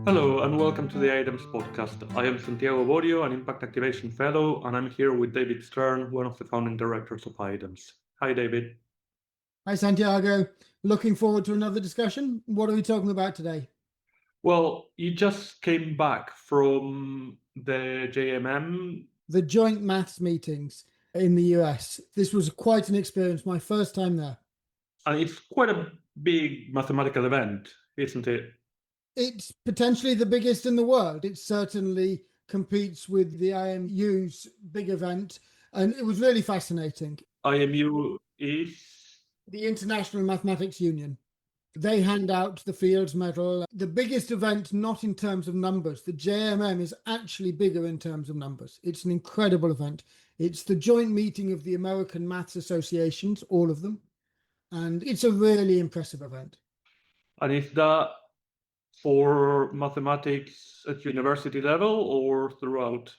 Hello and welcome to the IDEMS podcast. I am Santiago an Impact Activation Fellow, and I'm here with David Stern, one of the founding directors of IDEMS. Hi, David. Hi, Santiago. Looking forward to another discussion. What are we talking about today? Well, you just came back from the JMM. The joint maths meetings in the US. This was quite an experience, my first time there. And it's quite a big mathematical event, isn't it? It's potentially the biggest in the world. It certainly competes with the IMU's big event, and it was really fascinating. IMU is? The International Mathematics Union. They hand out the Fields Medal. The biggest event, not in terms of numbers. The JMM is actually bigger in terms of numbers. It's an incredible event. It's the joint meeting of the American Maths Associations, all of them. And it's a really impressive event. And is that for mathematics at university level or throughout?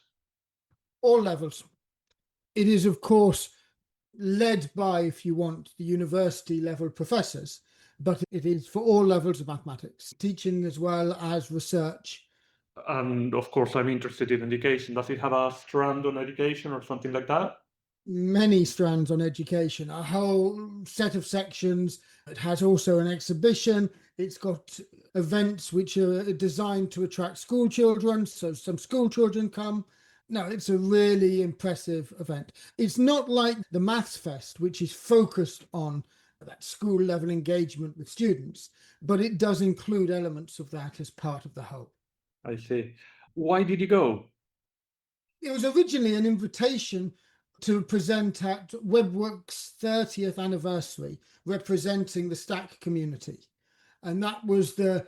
All levels. It is, of course, led by, if you want, the university level professors, but it is for all levels of mathematics, teaching as well as research. And of course, I'm interested in education. Does it have a strand on education or something like that? Many strands on education, a whole set of sections. It has also an exhibition. It's got events which are designed to attract school children, so some school children come. No, it's a really impressive event. It's not like the Maths Fest, which is focused on that school level engagement with students, but it does include elements of that as part of the whole. I see. Why did you go? It was originally an invitation to present at WeBWork's 30th anniversary, representing the Stack community. And that was the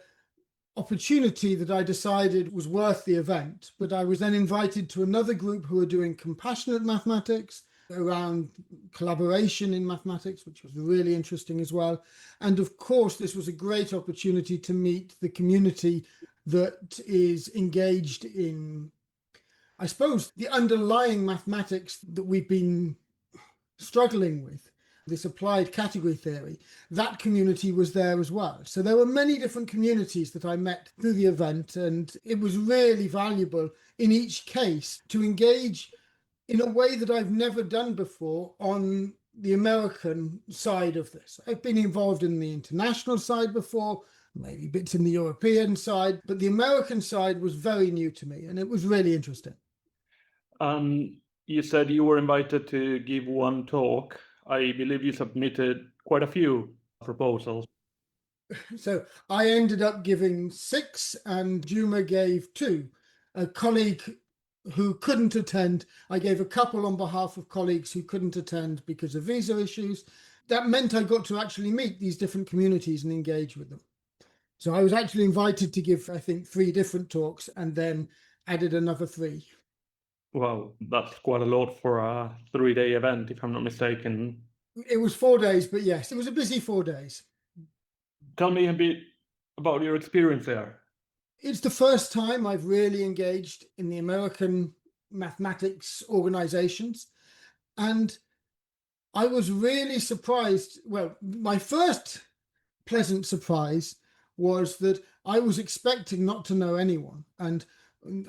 opportunity that I decided was worth the event. But I was then invited to another group who were doing compassionate mathematics around collaboration in mathematics, which was really interesting as well. And of course, this was a great opportunity to meet the community that is engaged in, I suppose, the underlying mathematics that we've been struggling with, this applied category theory. That community was there as well. So there were many different communities that I met through the event, and it was really valuable in each case to engage in a way that I've never done before on the American side of this. I've been involved in the international side before, maybe bits in the European side, but the American side was very new to me, and it was really interesting. You said you were invited to give one talk. I believe you submitted quite a few proposals. So I ended up giving 6 and Juma gave 2. A colleague who couldn't attend, I gave a couple on behalf of colleagues who couldn't attend because of visa issues. That meant I got to actually meet these different communities and engage with them. So I was actually invited to give, I think, 3 different talks and then added another 3. Wow, that's quite a lot for a 3-day event, if I'm not mistaken. It was 4 days, but yes, it was a busy 4 days. Tell me a bit about your experience there. It's the first time I've really engaged in the American mathematics organizations. And I was really surprised. Well, my first pleasant surprise was that I was expecting not to know anyone. And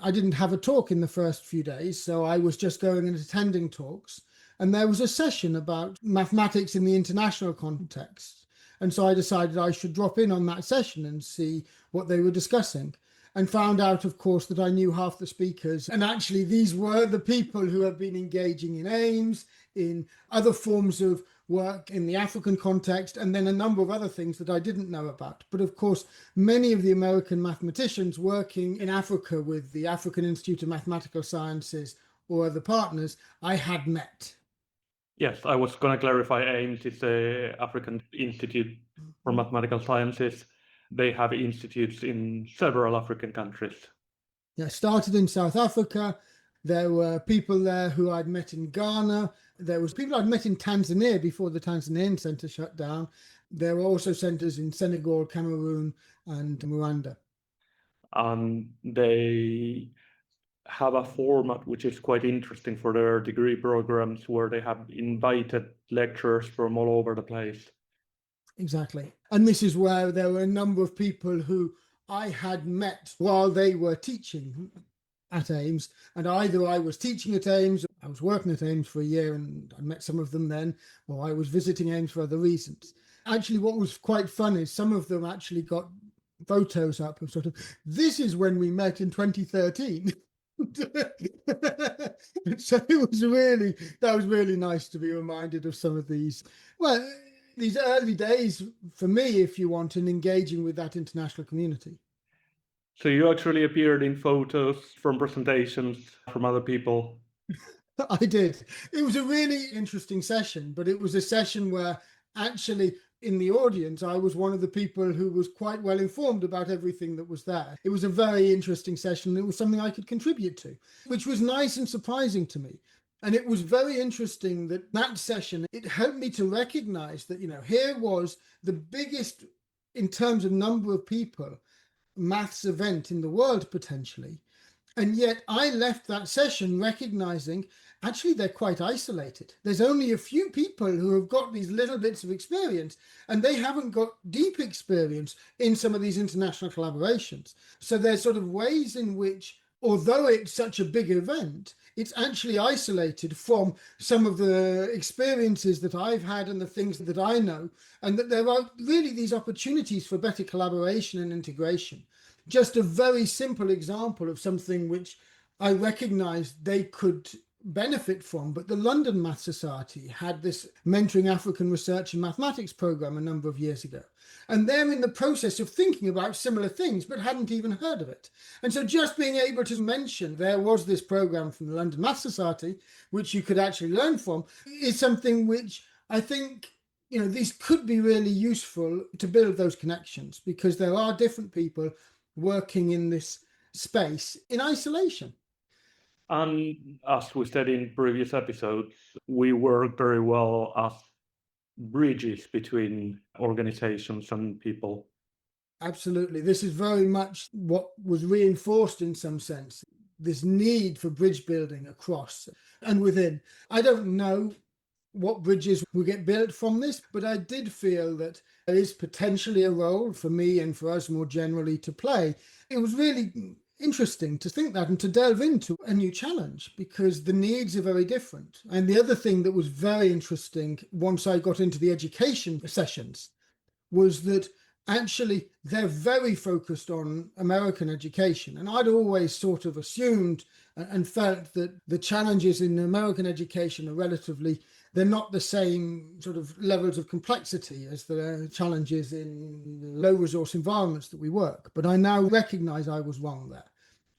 I didn't have a talk in the first few days, so I was just going and attending talks. And there was a session about mathematics in the international context. And so I decided I should drop in on that session and see what they were discussing, and found out, of course, that I knew half the speakers. And actually, these were the people who have been engaging in AIMS, in other forms of work in the African context, and then a number of other things that I didn't know about. But of course, many of the American mathematicians working in Africa with the African Institute of Mathematical Sciences or other partners, I had met. Yes, I was going to clarify. AIMS is the African Institute for Mathematical Sciences. They have institutes in several African countries. Yeah, started in South Africa. There were people there who I'd met in Ghana. There was people I'd met in Tanzania before the Tanzanian centre shut down. There were also centres in Senegal, Cameroon, and Rwanda. They have a format which is quite interesting for their degree programs, where they have invited lecturers from all over the place. Exactly. And this is where there were a number of people who I had met while they were teaching at Ames, and either I was teaching at Ames, I was working at Ames for a year and I met some of them then, or I was visiting Ames for other reasons. Actually, what was quite fun is some of them actually got photos up of sort of, this is when we met in 2013. So that was really nice to be reminded of some of these, well, these early days for me, if you want, in engaging with that international community. So you actually appeared in photos from presentations from other people. I did. It was a really interesting session, but it was a session where actually in the audience, I was one of the people who was quite well informed about everything that was there. It was a very interesting session. It was something I could contribute to, which was nice and surprising to me. And it was very interesting that session, it helped me to recognize that, here was the biggest, in terms of number of people, maths event in the world potentially. And yet I left that session recognizing actually they're quite isolated. There's only a few people who have got these little bits of experience, and they haven't got deep experience in some of these international collaborations. So there's sort of ways in which, although it's such a big event, it's actually isolated from some of the experiences that I've had and the things that I know, and that there are really these opportunities for better collaboration and integration. Just a very simple example of something which I recognized they could benefit from, but the London Math Society had this Mentoring African Research in Mathematics program a number of years ago. And they're in the process of thinking about similar things, but hadn't even heard of it. And so just being able to mention there was this program from the London Math Society, which you could actually learn from, is something which I think, these could be really useful to build those connections, because there are different people working in this space in isolation. And as we said in previous episodes, we work very well as bridges between organizations and people. Absolutely. This is very much what was reinforced in some sense, this need for bridge building across and within. I don't know what bridges will get built from this, but I did feel that there is potentially a role for me and for us more generally to play. It was really interesting to think that and to delve into a new challenge, because the needs are very different. And the other thing that was very interesting once I got into the education sessions was that actually they're very focused on American education. And I'd always sort of assumed and felt that the challenges in American education are they're not the same sort of levels of complexity as the challenges in low resource environments that we work. But I now recognize I was wrong there.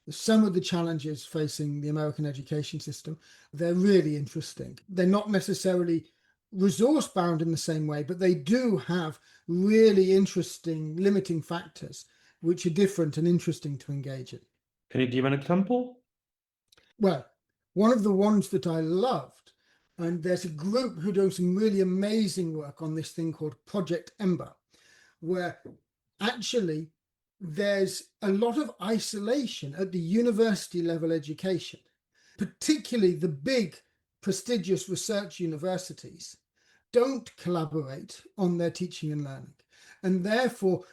Some of the challenges facing the American education system, they're really interesting. They're not necessarily resource bound in the same way, but they do have really interesting limiting factors, which are different and interesting to engage in. Can you give an example? Well, one of the ones that I loved, and there's a group who are doing some really amazing work on this thing called Project Ember, where actually there's a lot of isolation at the university level education, particularly the big prestigious research universities don't collaborate on their teaching and learning. And therefore,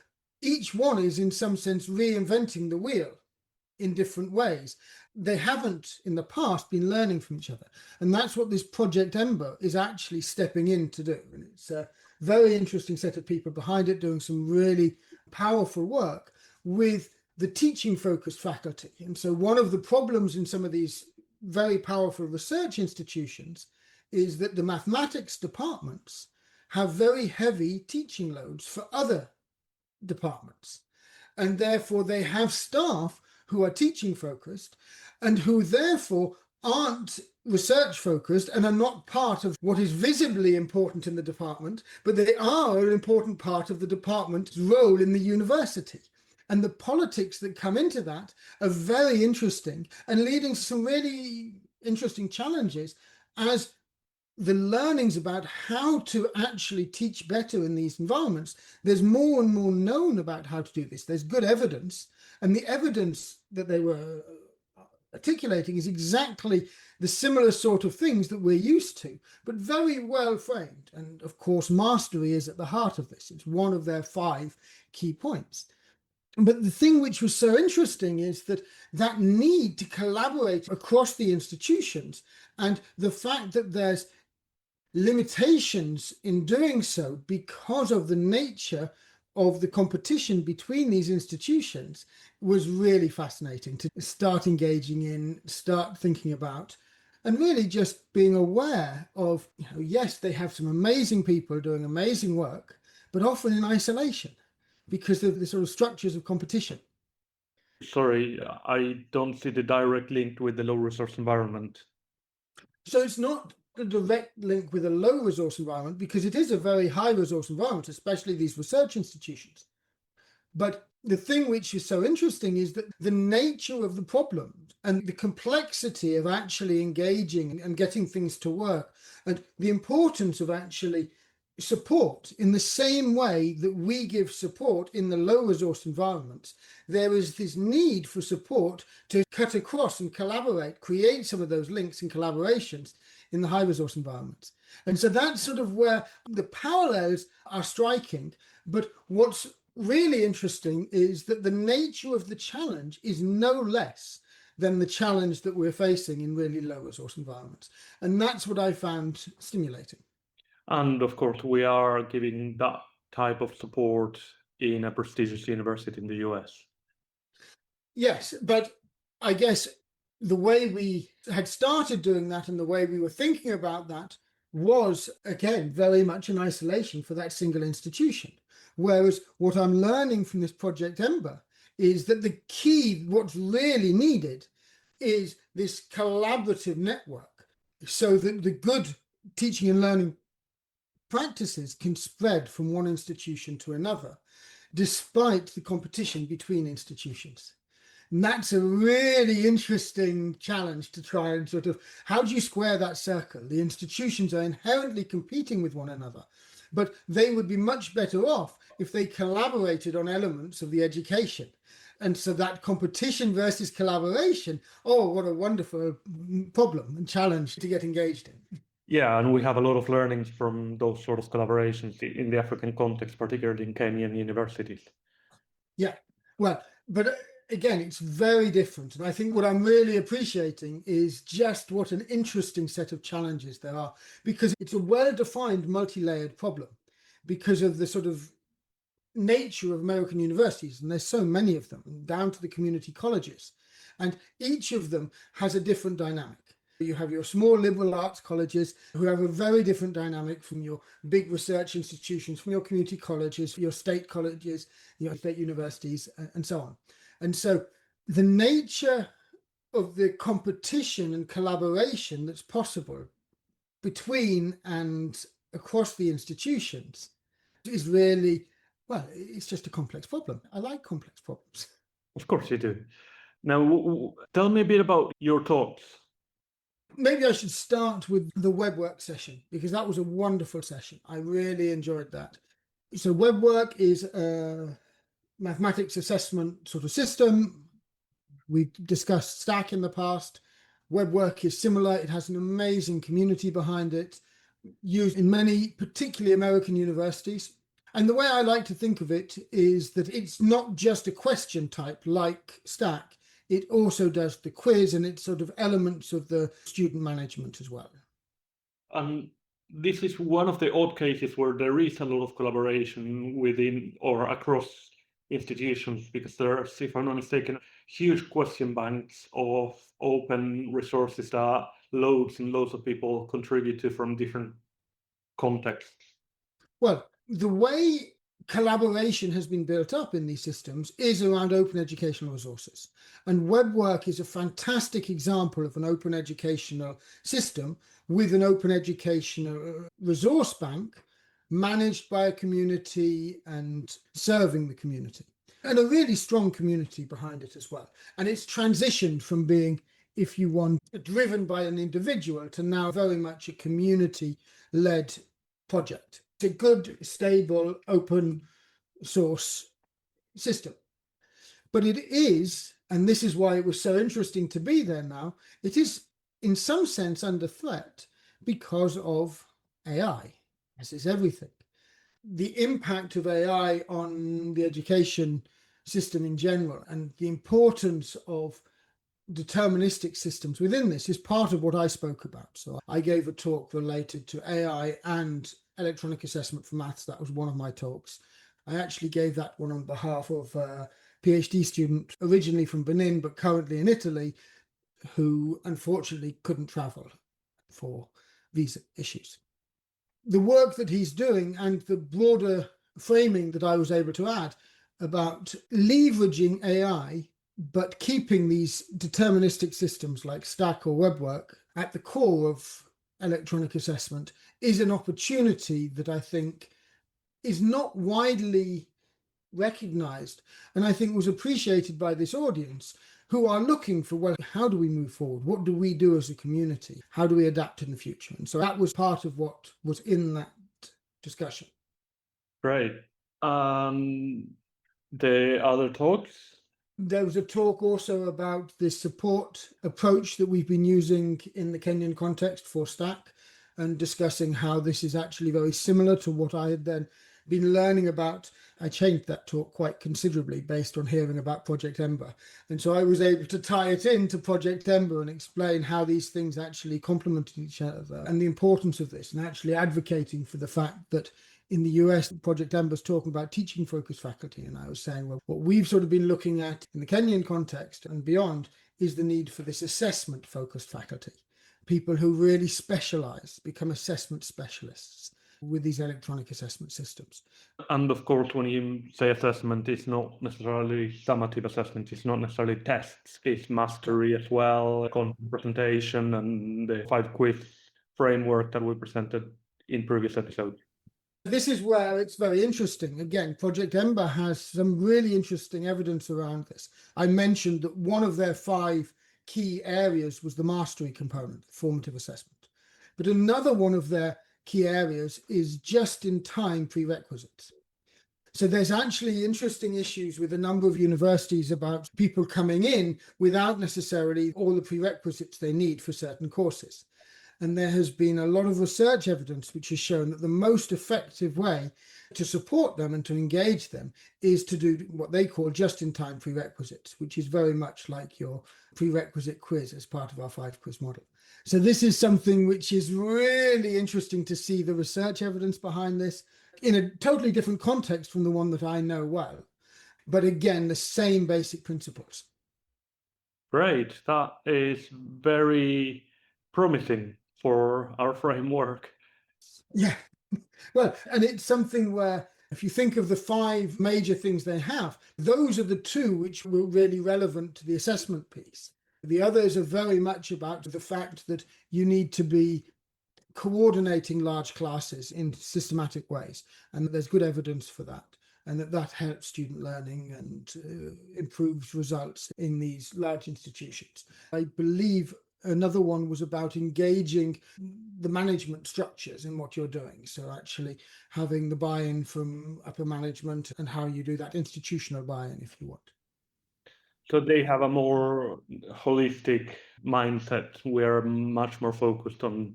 each one is in some sense reinventing the wheel in different ways. They haven't in the past been learning from each other. And that's what this Project Ember is actually stepping in to do. And it's a very interesting set of people behind it doing some really powerful work with the teaching focused faculty. And so one of the problems in some of these very powerful research institutions is that the mathematics departments have very heavy teaching loads for other departments. And therefore they have staff who are teaching focused and who therefore aren't research focused and are not part of what is visibly important in the department, but they are an important part of the department's role in the university. And the politics that come into that are very interesting and leading to some really interesting challenges as the learnings about how to actually teach better in these environments. There's more and more known about how to do this. There's good evidence, and the evidence that they were articulating is exactly the similar sort of things that we're used to, but very well framed. And of course, mastery is at the heart of this. It's one of their 5 key points. But the thing which was so interesting is that that need to collaborate across the institutions, and the fact that there's limitations in doing so because of the nature of the competition between these institutions, was really fascinating to start engaging in, start thinking about, and really just being aware of, yes, they have some amazing people doing amazing work, but often in isolation because of the sort of structures of competition. Sorry, I don't see the direct link with the low resource environment. So it's not a direct link with a low resource environment, because it is a very high resource environment, especially these research institutions. But the thing which is so interesting is that the nature of the problem and the complexity of actually engaging and getting things to work, and the importance of actually support in the same way that we give support in the low resource environments, there is this need for support to cut across and collaborate, create some of those links and collaborations in the high resource environments. And so that's sort of where the parallels are striking. But what's really interesting is that the nature of the challenge is no less than the challenge that we're facing in really low resource environments. And that's what I found stimulating. And of course, we are giving that type of support in a prestigious university in the US. Yes, but I guess the way we had started doing that and the way we were thinking about that was, again, very much in isolation for that single institution. Whereas what I'm learning from this Project Ember is that the key, what's really needed, is this collaborative network so that the good teaching and learning practices can spread from one institution to another, despite the competition between institutions. And that's a really interesting challenge to try and sort of, how do you square that circle? The institutions are inherently competing with one another, but they would be much better off if they collaborated on elements of the education. And so that competition versus collaboration, oh, what a wonderful problem and challenge to get engaged in. Yeah, and we have a lot of learnings from those sort of collaborations in the African context, particularly in Kenyan universities. Yeah, well, but again, it's very different. And I think what I'm really appreciating is just what an interesting set of challenges there are, because it's a well-defined, multi-layered problem because of the sort of nature of American universities. And there's so many of them, down to the community colleges. And each of them has a different dynamic. You have your small liberal arts colleges who have a very different dynamic from your big research institutions, from your community colleges, your state colleges, your state universities, and so on. And so the nature of the competition and collaboration that's possible between and across the institutions is really, well, it's just a complex problem. I like complex problems. Of course you do. Now, tell me a bit about your thoughts. Maybe I should start with the WeBWork session, because that was a wonderful session. I really enjoyed that. So WeBWork is a mathematics assessment sort of system. We discussed Stack in the past. WeBWork is similar. It has an amazing community behind it, used in many, particularly American universities. And the way I like to think of it is that it's not just a question type like Stack. It also does the quiz and it's sort of elements of the student management as well. And this is one of the odd cases where there is a lot of collaboration within or across institutions, because there are, if I'm not mistaken, huge question banks of open resources that loads and loads of people contribute to from different contexts. Well, the way collaboration has been built up in these systems is around open educational resources. And WeBWork is a fantastic example of an open educational system with an open educational resource bank managed by a community and serving the community. And a really strong community behind it as well. And it's transitioned from being, if you want, driven by an individual to now very much a community-led project. It's a good, stable, open source system. But it is, and this is why it was so interesting to be there now, it is in some sense under threat because of AI, as is everything. The impact of AI on the education system in general, and the importance of deterministic systems within this is part of what I spoke about. So I gave a talk related to AI and electronic assessment for maths. That was one of my talks. I actually gave that one on behalf of a PhD student originally from Benin, but currently in Italy, who unfortunately couldn't travel for visa issues. The work that he's doing and the broader framing that I was able to add about leveraging AI but keeping these deterministic systems like Stack or WeBWork at the core of electronic assessment is an opportunity that I think is not widely recognized, and I think was appreciated by this audience, who are looking for, well, how do we move forward? What do we do as a community? How do we adapt in the future? And so that was part of what was in that discussion. Great. The other talks? There was a talk also about the support approach that we've been using in the Kenyan context for Stack, and discussing how this is actually very similar to what I had then been learning about. I changed that talk quite considerably based on hearing about Project Ember. And so I was able to tie it into Project Ember and explain how these things actually complemented each other and the importance of this, and actually advocating for the fact that in the US, Project Ember is talking about teaching focused faculty. And I was saying, well, what we've sort of been looking at in the Kenyan context and beyond is the need for this assessment focused faculty, people who really specialize, become assessment specialists with these electronic assessment systems. And of course, when you say assessment, it's not necessarily summative assessment, it's not necessarily tests, it's mastery as well, content presentation, and the 5 quiz framework that we presented in previous episodes. This is where it's very interesting. Again, Project Ember has some really interesting evidence around this. I mentioned that one of their 5 key areas was the mastery component, formative assessment. But another one of their key areas is just-in-time prerequisites. So there's actually interesting issues with a number of universities about people coming in without necessarily all the prerequisites they need for certain courses. And there has been a lot of research evidence which has shown that the most effective way to support them and to engage them is to do what they call just-in-time prerequisites, which is very much like your prerequisite quiz as part of our 5-quiz model. So this is something which is really interesting to see the research evidence behind this in a totally different context from the one that I know well. But again, the same basic principles. Great. That is very promising for our framework. Yeah. Well, and it's something where if you think of the 5 major things they have, those are the 2 which were really relevant to the assessment piece. The others are very much about the fact that you need to be coordinating large classes in systematic ways, and there's good evidence for that, and that helps student learning and improves results in these large institutions. I believe another one was about engaging the management structures in what you're doing. So actually having the buy-in from upper management and how you do that institutional buy-in, if you want. So they have a more holistic mindset. We're much more focused on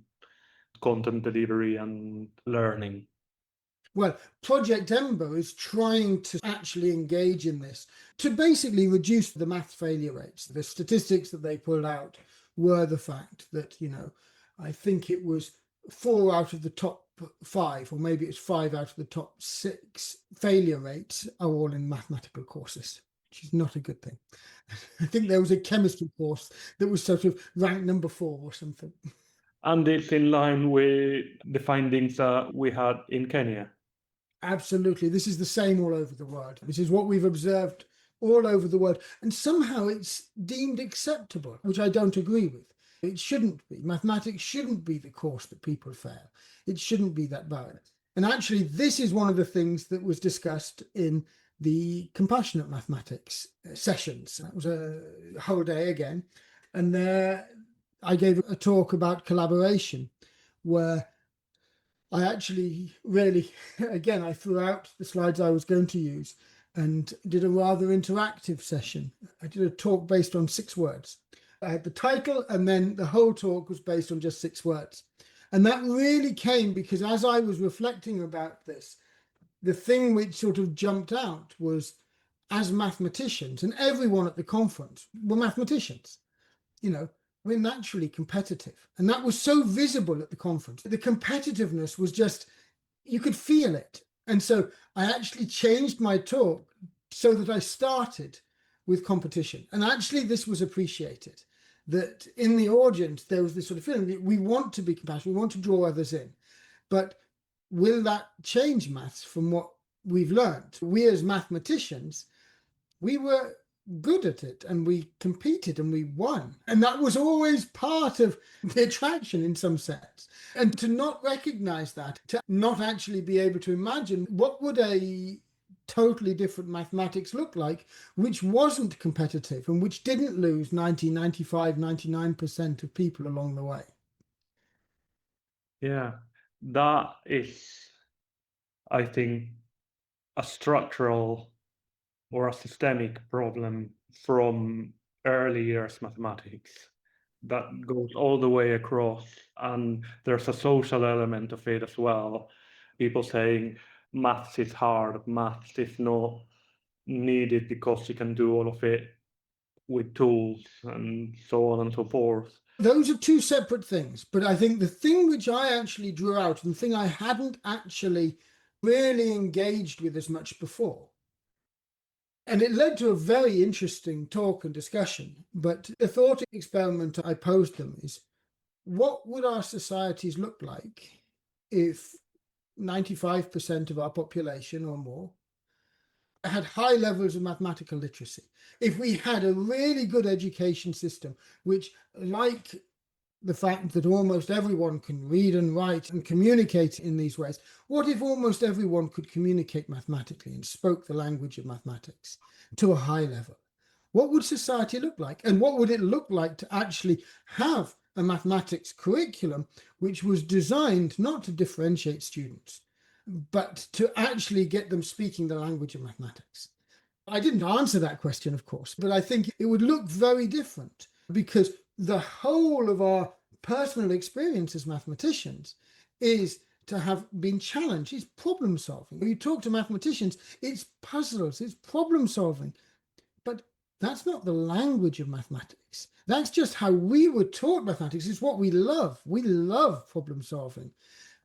content delivery and learning. Well, Project Ember is trying to actually engage in this to basically reduce the math failure rates. The statistics that they pulled out were the fact that, I think it was 4 out of the top 5, or maybe it's 5 out of the top 6 failure rates are all in mathematical courses, which is not a good thing. I think there was a chemistry course that was sort of ranked number 4 or something. And it's in line with the findings that we had in Kenya. Absolutely. This is the same all over the world. This is what we've observed all over the world. And somehow it's deemed acceptable, which I don't agree with. It shouldn't be. Mathematics shouldn't be the course that people fail. It shouldn't be that barrier. And actually, this is one of the things that was discussed in the compassionate mathematics sessions. That was a whole day again. And there I gave a talk about collaboration, where I actually really, again, I threw out the slides I was going to use and did a rather interactive session. I did a talk based on 6 words. I had the title, and then the whole talk was based on just 6 words. And that really came because as I was reflecting about this, the thing which sort of jumped out was as mathematicians, and everyone at the conference were mathematicians, we're naturally competitive. And that was so visible at the conference. The competitiveness was just, you could feel it. And so I actually changed my talk so that I started with competition. And actually, this was appreciated, that in the audience, there was this sort of feeling that we want to be compassionate, we want to draw others in. But will that change maths from what we've learned? We as mathematicians, we were good at it and we competed and we won. And that was always part of the attraction in some sense. And to not recognize that, to not actually be able to imagine what would a totally different mathematics look like, which wasn't competitive and which didn't lose 90, 95, 99% of people along the way. Yeah, that is, I think, a structural or a systemic problem from early years mathematics that goes all the way across. And there's a social element of it as well. People saying maths is hard, maths is not needed because you can do all of it with tools and so on and so forth. Those are two separate things. But I think the thing which I actually drew out, and the thing I hadn't actually really engaged with as much before, and it led to a very interesting talk and discussion, but the thought experiment I posed them is, what would our societies look like if 95% of our population or more had high levels of mathematical literacy? If we had a really good education system, which, like the fact that almost everyone can read and write and communicate in these ways, what if almost everyone could communicate mathematically and spoke the language of mathematics to a high level? What would society look like? And what would it look like to actually have a mathematics curriculum which was designed not to differentiate students, but to actually get them speaking the language of mathematics? I didn't answer that question, of course, but I think it would look very different, because the whole of our personal experience as mathematicians is to have been challenged. It's problem solving. When you talk to mathematicians, it's puzzles, it's problem solving. But that's not the language of mathematics. That's just how we were taught mathematics. It's what we love. We love problem solving.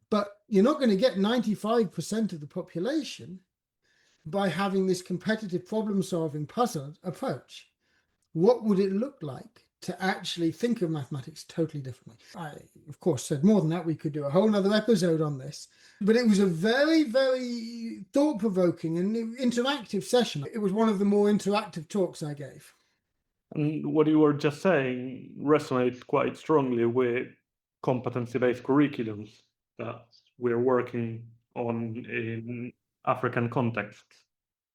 But you're not going to get 95% of the population by having this competitive problem solving puzzle approach. What would it look like to actually think of mathematics totally differently? I, of course, said more than that. We could do a whole nother episode on this, but it was a very, very thought-provoking and interactive session. It was one of the more interactive talks I gave. And what you were just saying resonates quite strongly with competency-based curriculums that we're working on in African contexts.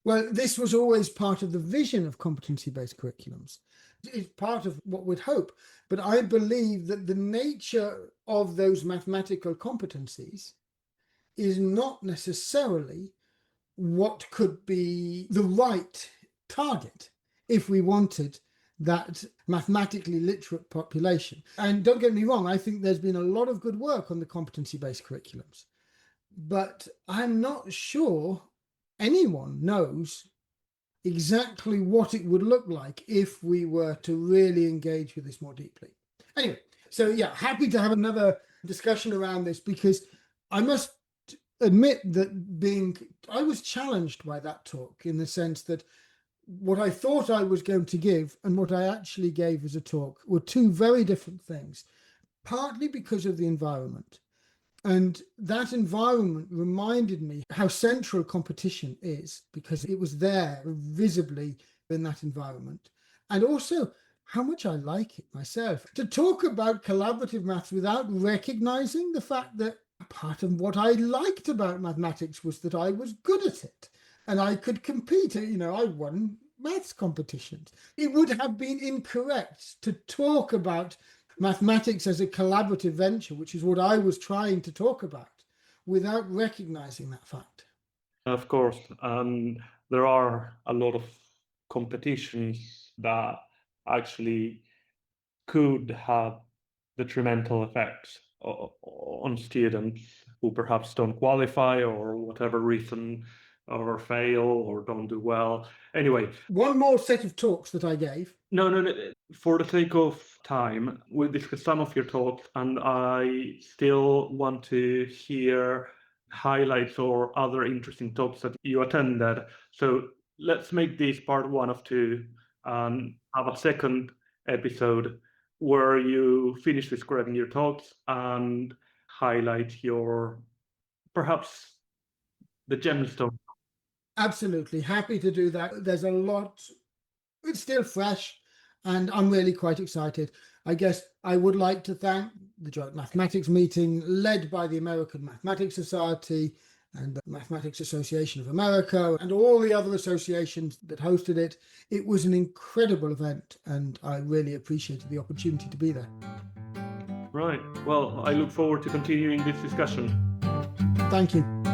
Well, this was always part of the vision of competency-based curriculums. It's part of what we'd hope. But I believe that the nature of those mathematical competencies is not necessarily what could be the right target if we wanted that mathematically literate population. And don't get me wrong, I think there's been a lot of good work on the competency-based curriculums. But I'm not sure anyone knows exactly what it would look like if we were to really engage with this more deeply. Anyway, so yeah, happy to have another discussion around this, because I must admit that I was challenged by that talk, in the sense that what I thought I was going to give and what I actually gave as a talk were two very different things, partly because of the environment. And that environment reminded me how central competition is, because it was there visibly in that environment. And also how much I like it myself. To talk about collaborative maths without recognizing the fact that part of what I liked about mathematics was that I was good at it and I could compete. I won maths competitions. It would have been incorrect to talk about mathematics as a collaborative venture, which is what I was trying to talk about, without recognizing that fact. Of course, there are a lot of competitions that actually could have detrimental effects on students who perhaps don't qualify or whatever reason or fail or don't do well. Anyway, One more set of talks that I gave. no. For the sake of time, we discussed some of your talks, and I still want to hear highlights or other interesting talks that you attended. So let's make this part 1 of 2 and have a second episode where you finish describing your talks and highlight your, perhaps, the gemstone. Absolutely happy to do that. There's a lot, it's still fresh, and I'm really quite excited. I guess I would like to thank the Joint Mathematics Meeting led by the American Mathematics Society and the Mathematics Association of America and all the other associations that hosted it. It was an incredible event, and I really appreciated the opportunity to be there. Right. Well, I look forward to continuing this discussion. Thank you.